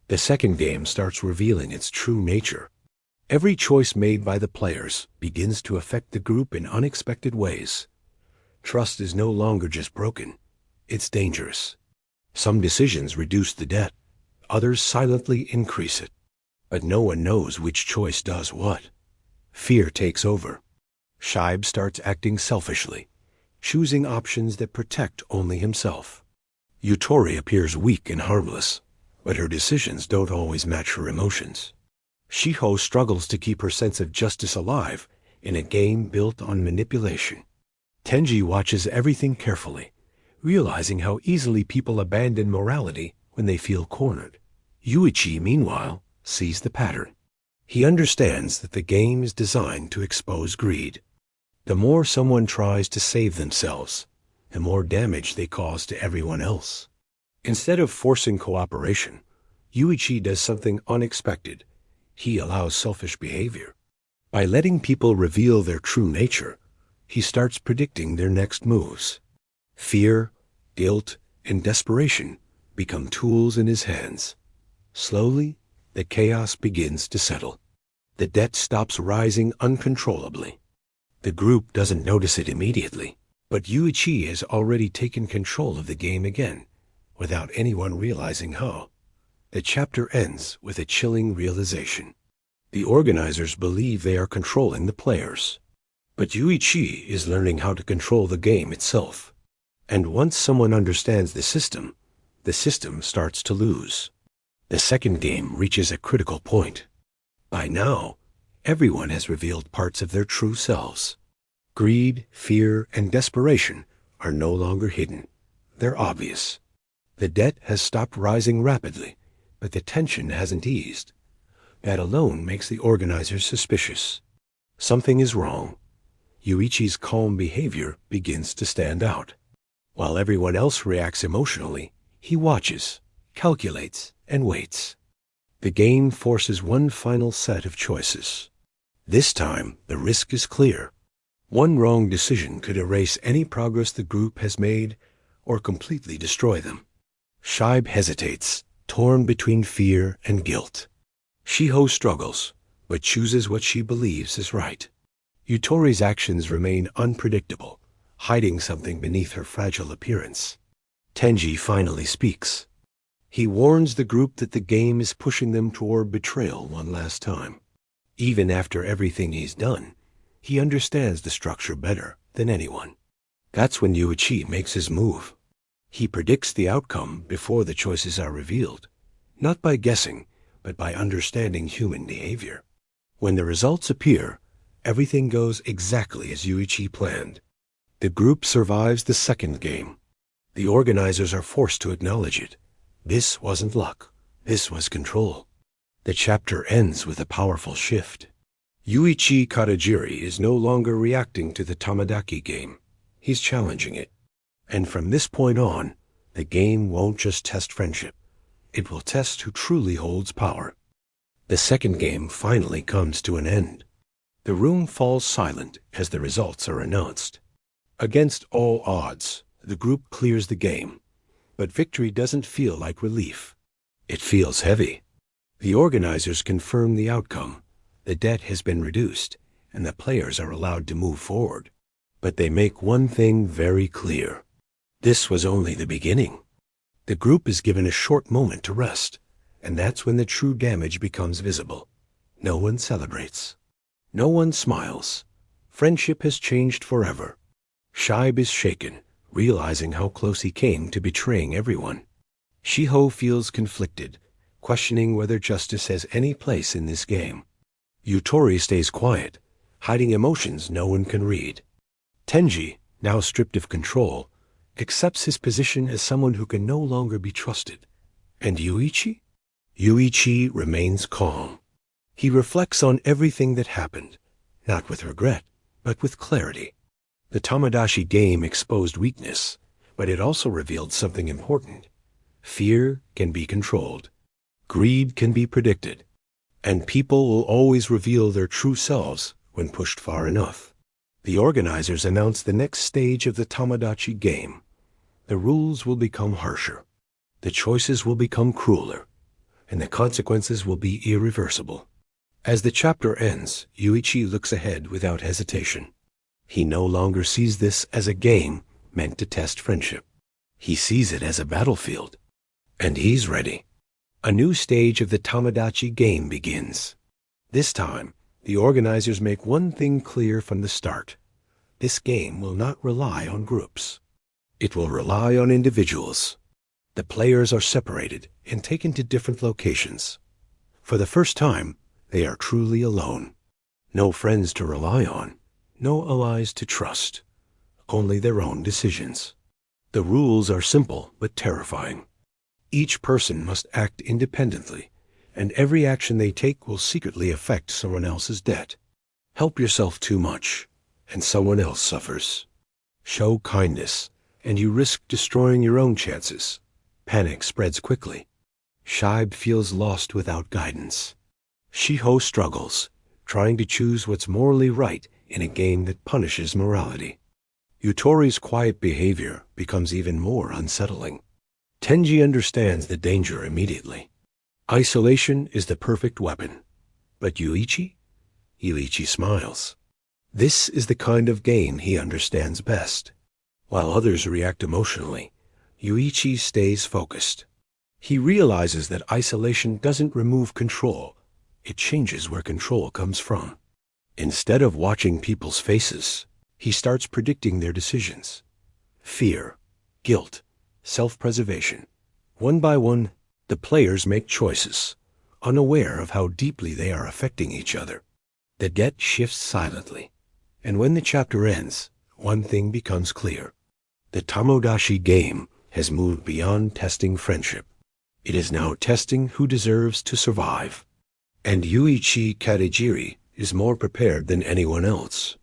The second game starts revealing its true nature. Every choice made by the players begins to affect the group in unexpected ways. Trust is no longer just broken, it's dangerous. Some decisions reduce the debt, others silently increase it. But no one knows which choice does what. Fear takes over. Shibe starts acting selfishly, choosing options that protect only himself. Yutori appears weak and harmless, but her decisions don't always match her emotions. Shiho struggles to keep her sense of justice alive in a game built on manipulation. Tenji watches everything carefully, realizing how easily people abandon morality when they feel cornered. Yuichi, meanwhile, sees the pattern. He understands that the game is designed to expose greed. The more someone tries to save themselves, the more damage they cause to everyone else. Instead of forcing cooperation, Yuichi does something unexpected. He allows selfish behavior. By letting people reveal their true nature, he starts predicting their next moves. Fear, guilt, and desperation become tools in his hands. Slowly, the chaos begins to settle. The debt stops rising uncontrollably. The group doesn't notice it immediately, but Yuichi has already taken control of the game again, without anyone realizing how. The chapter ends with a chilling realization. The organizers believe they are controlling the players, but Yuichi is learning how to control the game itself. And once someone understands the system starts to lose. The second game reaches a critical point. By now, everyone has revealed parts of their true selves. Greed, fear, and desperation are no longer hidden. They're obvious. The debt has stopped rising rapidly, but the tension hasn't eased. That alone makes the organizers suspicious. Something is wrong. Yuichi's calm behavior begins to stand out. While everyone else reacts emotionally, he watches, calculates, and waits. The game forces one final set of choices. This time, the risk is clear. One wrong decision could erase any progress the group has made or completely destroy them. Shibe hesitates, torn between fear and guilt. Shiho struggles, but chooses what she believes is right. Yutori's actions remain unpredictable, hiding something beneath her fragile appearance. Tenji finally speaks. He warns the group that the game is pushing them toward betrayal one last time. Even after everything he's done, he understands the structure better than anyone. That's when Yuichi makes his move. He predicts the outcome before the choices are revealed, not by guessing, but by understanding human behavior. When the results appear, everything goes exactly as Yuichi planned. The group survives the second game. The organizers are forced to acknowledge it. This wasn't luck. This was control. The chapter ends with a powerful shift. Yuuichi Katagiri is no longer reacting to the Tomodachi game. He's challenging it. And from this point on, the game won't just test friendship. It will test who truly holds power. The second game finally comes to an end. The room falls silent as the results are announced. Against all odds, the group clears the game. But victory doesn't feel like relief. It feels heavy. The organizers confirm the outcome. The debt has been reduced, and the players are allowed to move forward. But they make one thing very clear. This was only the beginning. The group is given a short moment to rest, and that's when the true damage becomes visible. No one celebrates. No one smiles. Friendship has changed forever. Shibe is shaken, realizing how close he came to betraying everyone. Shiho feels conflicted, questioning whether justice has any place in this game. Yutori stays quiet, hiding emotions no one can read. Tenji, now stripped of control, accepts his position as someone who can no longer be trusted. And Yuichi? Yuichi remains calm. He reflects on everything that happened, not with regret, but with clarity. The Tomodachi game exposed weakness, but it also revealed something important. Fear can be controlled. Greed can be predicted. And people will always reveal their true selves when pushed far enough. The organizers announce the next stage of the Tomodachi game. The rules will become harsher. The choices will become crueler. and the consequences will be irreversible. As the chapter ends, Yuichi looks ahead without hesitation. He no longer sees this as a game meant to test friendship. He sees it as a battlefield. And he's ready. A new stage of the Tomodachi game begins. This time, the organizers make one thing clear from the start. This game will not rely on groups. It will rely on individuals. The players are separated and taken to different locations. For the first time, they are truly alone. No friends to rely on, no allies to trust, only their own decisions. The rules are simple but terrifying. Each person must act independently, and every action they take will secretly affect someone else's debt. Help yourself too much, and someone else suffers. Show kindness, and you risk destroying your own chances. Panic spreads quickly. Shibe feels lost without guidance. Shiho struggles, trying to choose what's morally right in a game that punishes morality. Yutori's quiet behavior becomes even more unsettling. Tenji understands the danger immediately. Isolation is the perfect weapon. But Yuichi? Yuichi smiles. This is the kind of game he understands best. While others react emotionally, Yuichi stays focused. He realizes that isolation doesn't remove control. It changes where control comes from. Instead of watching people's faces, he starts predicting their decisions. Fear, guilt, self-preservation. One by one, the players make choices, unaware of how deeply they are affecting each other. The debt shifts silently, and when the chapter ends, one thing becomes clear. The Tomodachi game has moved beyond testing friendship. It is now testing who deserves to survive. And Yuuichi Katagiri is more prepared than anyone else.